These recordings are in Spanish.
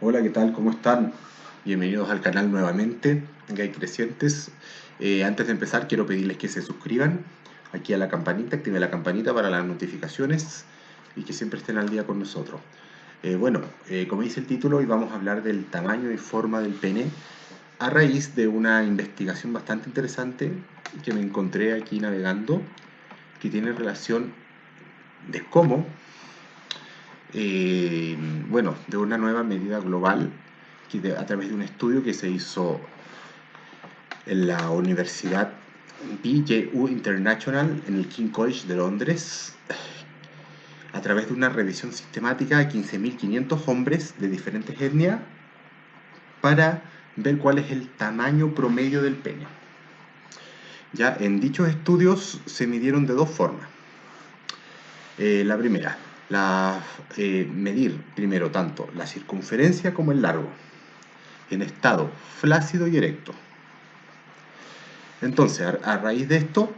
Hola, ¿qué tal? ¿Cómo están? Bienvenidos al canal nuevamente, Gay Crecientes. Antes de empezar, quiero pedirles que se suscriban aquí a la campanita, activen la campanita para las notificaciones y que siempre estén al día con nosotros. Como dice el título, hoy vamos a hablar del tamaño y forma del pene a raíz de una investigación bastante interesante que me encontré aquí navegando, que tiene relación de cómo de una nueva medida global a través de un estudio que se hizo en la Universidad BJU International en el King College de Londres, a través de una revisión sistemática de 15.500 hombres de diferentes etnias para ver cuál es el tamaño promedio del pene. Ya en dichos estudios se midieron de dos formas. La primera, medir primero tanto la circunferencia como el largo, en estado flácido y erecto. Entonces, a raíz de esto,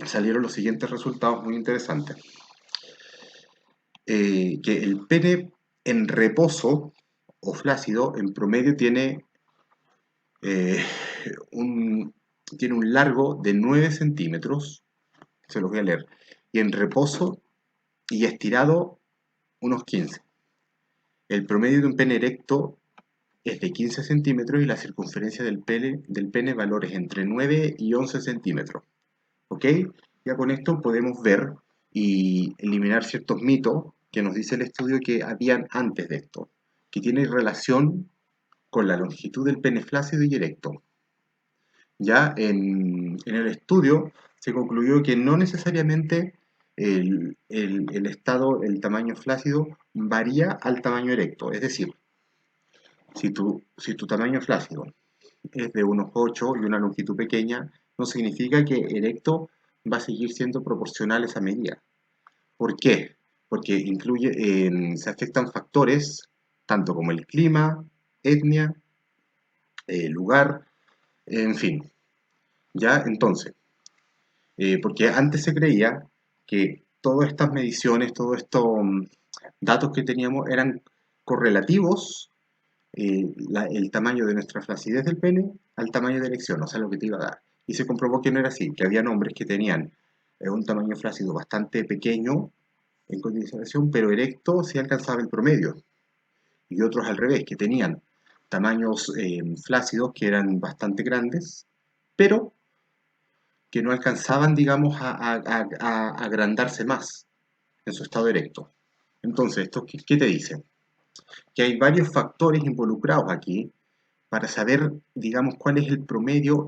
salieron los siguientes resultados muy interesantes. Que el pene en reposo o flácido, en promedio, eh, un, tiene un largo de 9 centímetros, se los voy a leer, y en reposo y estirado, unos 15. El promedio de un pene erecto es de 15 centímetros y la circunferencia del pene valores entre 9 y 11 centímetros. ¿Ok? Ya con esto podemos ver y eliminar ciertos mitos que nos dice el estudio que habían antes de esto, que tiene relación con la longitud del pene flácido y erecto. Ya en el estudio se concluyó que no necesariamente el tamaño flácido varía al tamaño erecto. Es decir, si tu tamaño flácido es de unos 8 y una longitud pequeña, no significa que erecto va a seguir siendo proporcional esa medida. ¿Por qué? Porque se afectan factores tanto como el clima, etnia, lugar, en fin. Ya, entonces, porque antes se creía que todas estas mediciones, todos estos datos que teníamos eran correlativos, el tamaño de nuestra flacidez del pene al tamaño de erección, o sea, lo que te iba a dar. Y se comprobó que no era así, que había hombres que tenían un tamaño flácido bastante pequeño en condición, pero erecto sí alcanzaba el promedio. Y otros al revés, que tenían tamaños flácidos que eran bastante grandes, pero que no alcanzaban, digamos, a agrandarse más en su estado erecto. Entonces, ¿esto qué te dice? Que hay varios factores involucrados aquí para saber, digamos, cuál es el promedio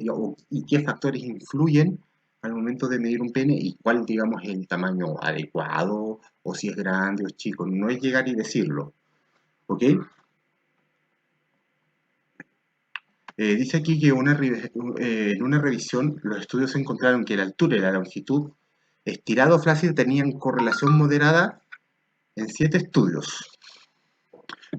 y qué factores influyen al momento de medir un pene y cuál, digamos, es el tamaño adecuado o si es grande o chico. No es llegar y decirlo, ¿ok? Dice aquí que en una revisión los estudios encontraron que la altura y la longitud estirado o flácido tenían correlación moderada en 7 estudios,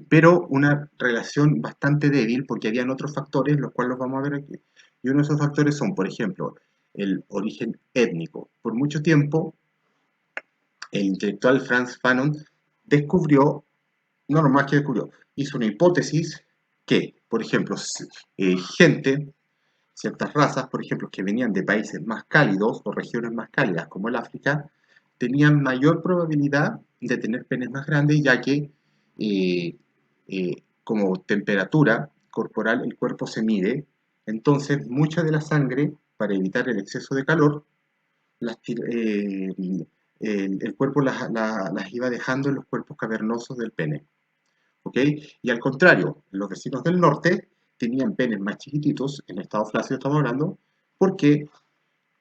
pero una relación bastante débil porque habían otros factores, los cuales los vamos a ver aquí. Y uno de esos factores son, por ejemplo, el origen étnico. Por mucho tiempo, el intelectual Franz Fanon descubrió, no nomás que descubrió, hizo una hipótesis que, por ejemplo, ciertas razas, por ejemplo, que venían de países más cálidos o regiones más cálidas como el África, tenían mayor probabilidad de tener penes más grandes, ya que como temperatura corporal el cuerpo se mide, entonces mucha de la sangre, para evitar el exceso de calor, las, el cuerpo las iba dejando en los cuerpos cavernosos del pene. ¿Ok? Y al contrario, los vecinos del norte tenían penes más chiquititos, en estado flácido estamos hablando, porque,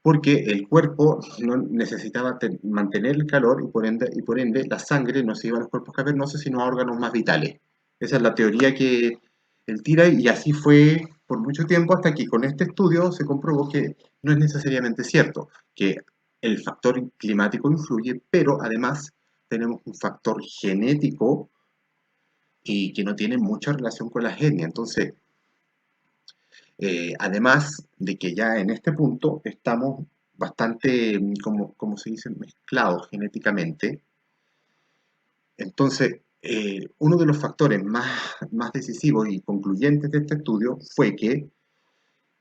porque el cuerpo no necesitaba mantener el calor y por ende la sangre no se iba a los cuerpos cavernosos, sino a órganos más vitales. Esa es la teoría que él tira y así fue por mucho tiempo hasta que con este estudio se comprobó que no es necesariamente cierto, que el factor climático influye, pero además tenemos un factor genético y que no tiene mucha relación con la etnia. Entonces, además de que ya en este punto estamos bastante, como se dice, mezclados genéticamente, entonces uno de los factores más decisivos y concluyentes de este estudio fue que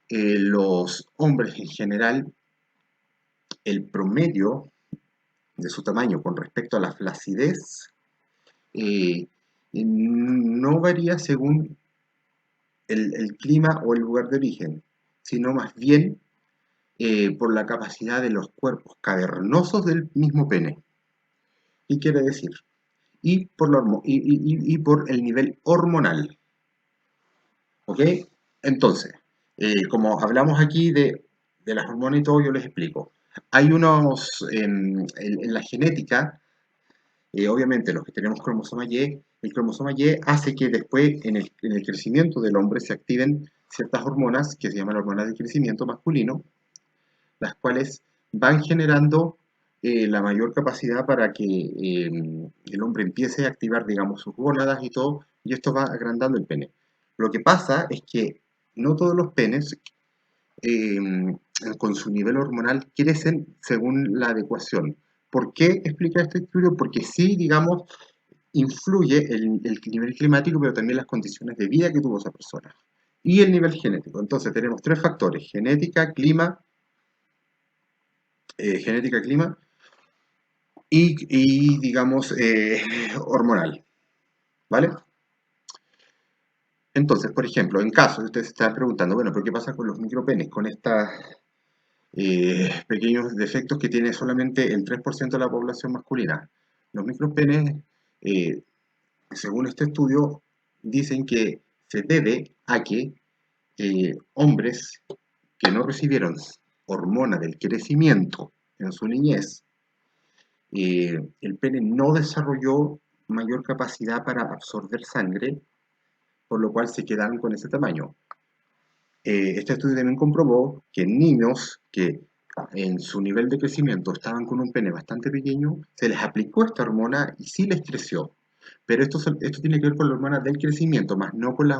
los hombres en general, el promedio de su tamaño con respecto a la flacidez eh, no varía según el clima o el lugar de origen, sino más bien por la capacidad de los cuerpos cavernosos del mismo pene. ¿Qué quiere decir? Y por el nivel hormonal. ¿Ok? Entonces, como hablamos aquí de las hormonas y todo, yo les explico. Hay unos, en la genética, obviamente los que tenemos cromosoma Y, el cromosoma Y hace que después en el crecimiento del hombre se activen ciertas hormonas que se llaman hormonas de crecimiento masculino, las cuales van generando la mayor capacidad para que el hombre empiece a activar, digamos, sus gónadas y todo, y esto va agrandando el pene. Lo que pasa es que no todos los penes eh, con su nivel hormonal crecen según la adecuación. ¿Por qué explica este estudio? Porque sí, digamos, influye el nivel climático, pero también las condiciones de vida que tuvo esa persona. Y el nivel genético. Entonces tenemos tres factores: genética, clima y digamos, hormonal. ¿Vale? Entonces, por ejemplo, en caso, ustedes se están preguntando, bueno, ¿pero qué pasa con los micropenes? Con estos pequeños defectos que tiene solamente el 3% de la población masculina. Los micropenes, eh, según este estudio, dicen que se debe a que hombres que no recibieron hormona del crecimiento en su niñez, el pene no desarrolló mayor capacidad para absorber sangre, por lo cual se quedaron con ese tamaño. Este estudio también comprobó que en niños que en su nivel de crecimiento estaban con un pene bastante pequeño, se les aplicó esta hormona y sí les creció. Pero esto tiene que ver con la hormona del crecimiento, más no con las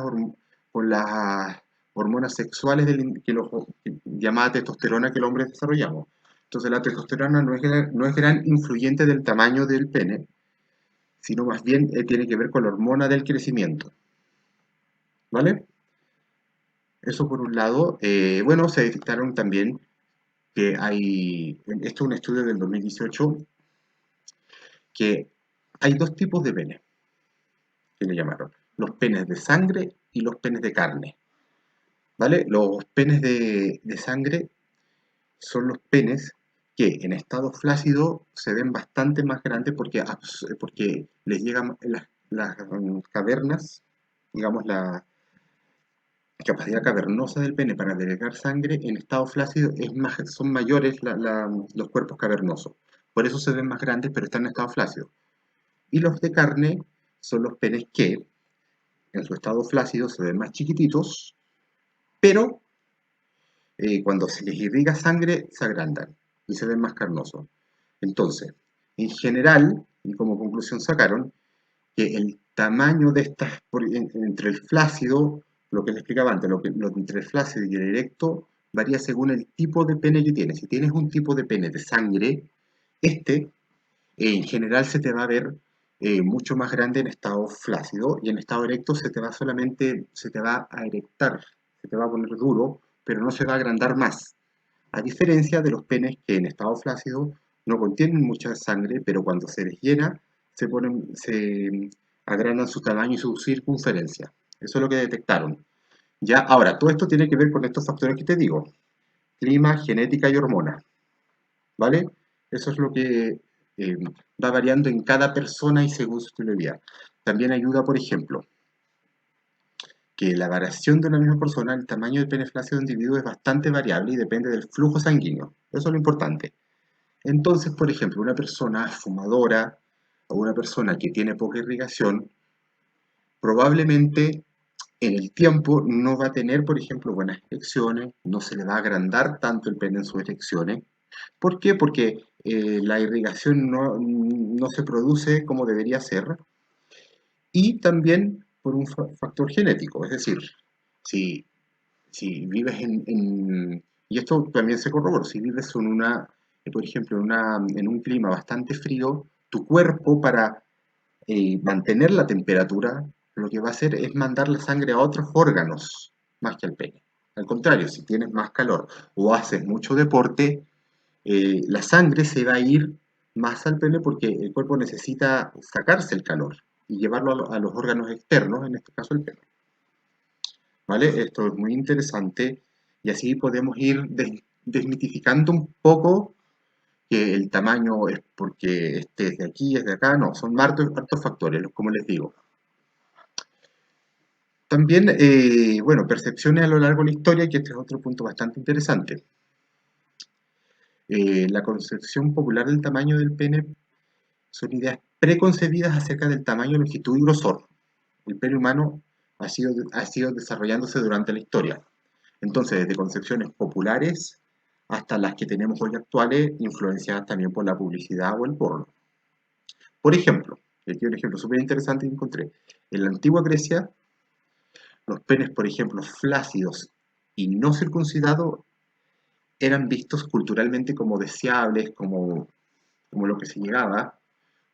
hormonas sexuales llamada testosterona que los hombres desarrollamos. Entonces la testosterona no es gran influyente del tamaño del pene, sino más bien tiene que ver con la hormona del crecimiento. ¿Vale? Eso por un lado. Bueno, se detectaron también que esto es un estudio del 2018, que hay dos tipos de pene, que le llamaron, los penes de sangre y los penes de carne. ¿Vale? Los penes de sangre son los penes que en estado flácido se ven bastante más grandes porque les llegan las cavernas, digamos, la capacidad cavernosa del pene para delegar sangre en estado flácido son mayores los cuerpos cavernosos. Por eso se ven más grandes, pero están en estado flácido. Y los de carne son los penes que en su estado flácido se ven más chiquititos, pero cuando se les irriga sangre se agrandan y se ven más carnosos. Entonces, en general, y como conclusión sacaron, que el tamaño de entre el flácido, lo que les explicaba antes, lo entre el flácido y el erecto, varía según el tipo de pene que tienes. Si tienes un tipo de pene de sangre, este en general se te va a ver mucho más grande en estado flácido, y en estado erecto se te va a erectar, se te va a poner duro, pero no se va a agrandar más. A diferencia de los penes que en estado flácido no contienen mucha sangre, pero cuando se les llena, se agrandan su tamaño y su circunferencia. Eso es lo que detectaron. Ya, ahora, todo esto tiene que ver con estos factores que te digo: clima, genética y hormona. ¿Vale? Eso es lo que va variando en cada persona y según su estilo de vida. También ayuda, por ejemplo, que la variación de una misma persona, el tamaño del pene flácido de un individuo es bastante variable y depende del flujo sanguíneo. Eso es lo importante. Entonces, por ejemplo, una persona fumadora o una persona que tiene poca irrigación, probablemente en el tiempo no va a tener, por ejemplo, buenas erecciones, no se le va a agrandar tanto el pene en sus erecciones. ¿Por qué? Porque la irrigación no se produce como debería ser, y también por un factor genético. Es decir, si, si vives y esto también se corrobora, si vives por ejemplo, en un clima bastante frío, tu cuerpo para mantener la temperatura, lo que va a hacer es mandar la sangre a otros órganos más que al pene. Al contrario, si tienes más calor o haces mucho deporte, la sangre se va a ir más al pene porque el cuerpo necesita sacarse el calor y llevarlo a los órganos externos, en este caso el pene. ¿Vale? Esto es muy interesante y así podemos ir desmitificando un poco que el tamaño es porque este es de aquí, es de acá, no, son hartos factores, como les digo. También, bueno, percepciones a lo largo de la historia, que este es otro punto bastante interesante. La concepción popular del tamaño del pene son ideas preconcebidas acerca del tamaño, longitud y grosor. El pene humano ha sido desarrollándose durante la historia. Entonces, desde concepciones populares hasta las que tenemos hoy actuales, influenciadas también por la publicidad o el porno. Por ejemplo, aquí un ejemplo súper interesante que encontré. En la antigua Grecia, los penes, por ejemplo, flácidos y no circuncidados eran vistos culturalmente como deseables, como lo que se llegaba.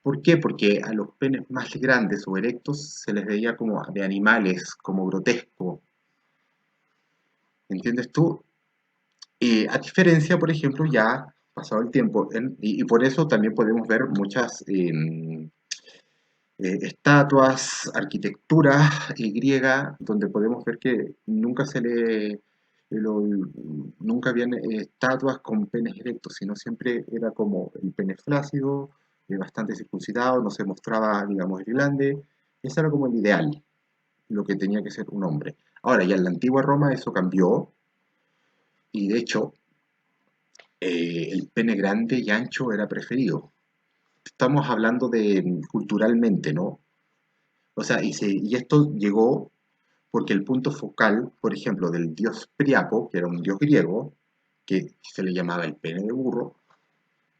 ¿Por qué? Porque a los penes más grandes o erectos se les veía como de animales, como grotesco. ¿Entiendes tú? A diferencia, por ejemplo, ya pasado el tiempo, y por eso también podemos ver muchas estatuas, arquitectura griega, donde podemos ver que nunca habían estatuas con penes erectos, sino siempre era como el pene flácido, bastante circuncidado, no se mostraba, digamos, el glande. Ese era como el ideal, lo que tenía que ser un hombre. Ahora, ya en la antigua Roma eso cambió, y de hecho, el pene grande y ancho era preferido. Estamos hablando de culturalmente, ¿no? O sea, y esto llegó porque el punto focal, por ejemplo, del dios Priapo, que era un dios griego, que se le llamaba el pene de burro,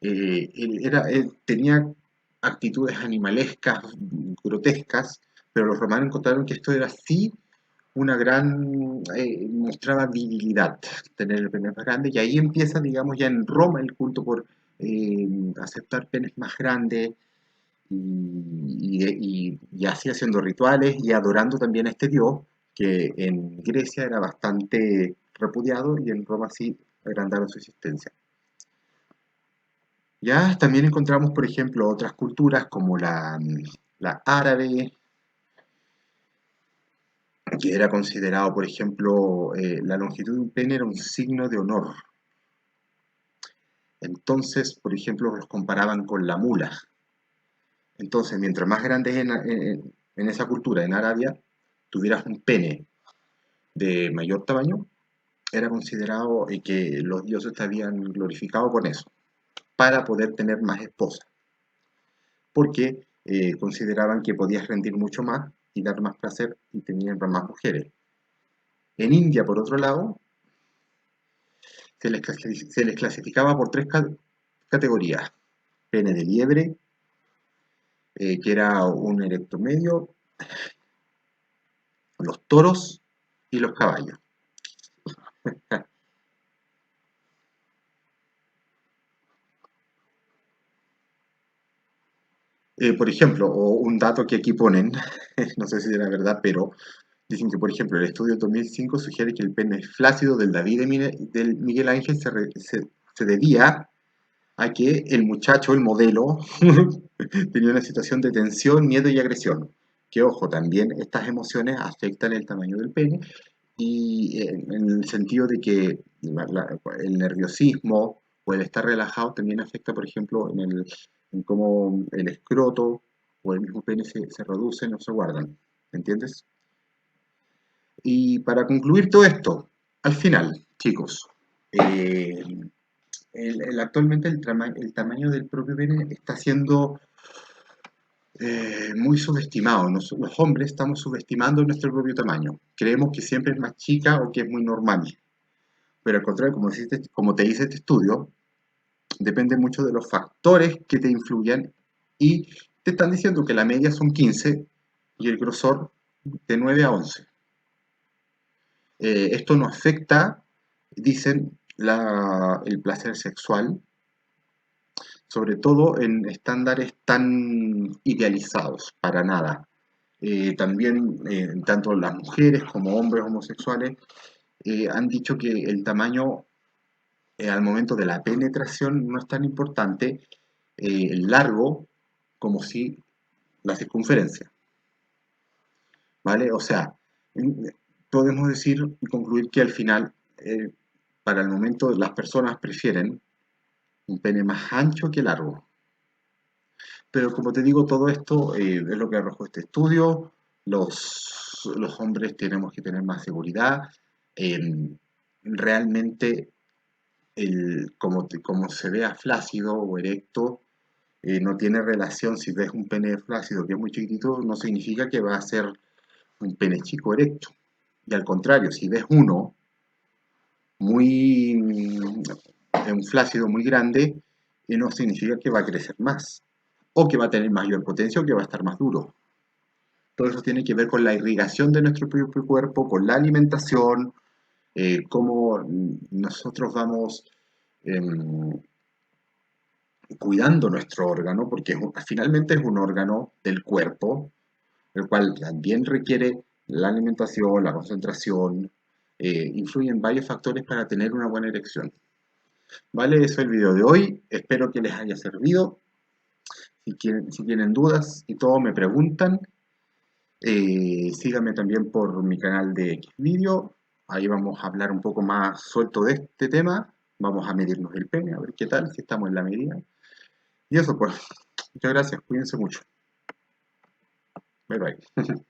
él tenía actitudes animalescas, grotescas, pero los romanos encontraron que esto era sí mostraba virilidad, tener el pene más grande, y ahí empieza, digamos, ya en Roma el culto por aceptar penes más grandes, y así haciendo rituales y adorando también a este dios, que en Grecia era bastante repudiado y en Roma sí agrandaron su existencia. Ya también encontramos, por ejemplo, otras culturas como la árabe, que era considerado, por ejemplo, la longitud de un pene era un signo de honor. Entonces, por ejemplo, los comparaban con la mula. Entonces, mientras más grande en esa cultura, en Arabia, tuvieras un pene de mayor tamaño, era considerado que los dioses te habían glorificado con eso, para poder tener más esposas, porque consideraban que podías rendir mucho más y dar más placer y tenían más mujeres. En India, por otro lado, se les clasificaba por tres categorías. Pene de liebre, que era un erecto medio, los toros y los caballos. Por ejemplo, o un dato que aquí ponen, no sé si era verdad, pero dicen que, por ejemplo, el estudio 2005 sugiere que el pene flácido del David del Miguel Ángel se debía a que el muchacho, el modelo, tenía una situación de tensión, miedo y agresión. Que ojo, también estas emociones afectan el tamaño del pene y en el sentido de que el nerviosismo o el estar relajado también afecta, por ejemplo, en cómo el escroto o el mismo pene se reducen o se guardan. ¿Entiendes? Y para concluir todo esto, al final, chicos, eh, actualmente el tamaño del propio pene está siendo muy subestimado. Los hombres estamos subestimando nuestro propio tamaño. Creemos que siempre es más chica o que es muy normal. Pero al contrario, como te dice este estudio, depende mucho de los factores que te influyan y te están diciendo que la media son 15 y el grosor de 9 a 11. Esto no afecta, dicen, el placer sexual, sobre todo en estándares tan idealizados, para nada. También tanto las mujeres como hombres homosexuales han dicho que el tamaño al momento de la penetración no es tan importante el largo como si la circunferencia, ¿vale? O sea, podemos decir y concluir que al final, para el momento, las personas prefieren un pene más ancho que largo. Pero como te digo, todo esto es lo que arrojó este estudio. Los hombres tenemos que tener más seguridad. Eh, realmente, como se vea flácido o erecto, no tiene relación. Si ves un pene flácido que es muy chiquitito, no significa que va a ser un pene chico erecto. Y al contrario, si ves uno muy, un flácido muy grande, no significa que va a crecer más, o que va a tener mayor potencia, o que va a estar más duro. Todo eso tiene que ver con la irrigación de nuestro propio cuerpo, con la alimentación, cómo nosotros vamos eh, cuidando nuestro órgano, porque finalmente es un órgano del cuerpo, el cual también requiere la alimentación, la concentración, influyen varios factores para tener una buena erección. Vale, eso es el video de hoy, espero que les haya servido. Si tienen dudas y todo me preguntan, síganme también por mi canal de Xvideo, ahí vamos a hablar un poco más suelto de este tema, vamos a medirnos el pene, a ver qué tal, si estamos en la medida. Y eso pues, muchas gracias, cuídense mucho. Bye bye.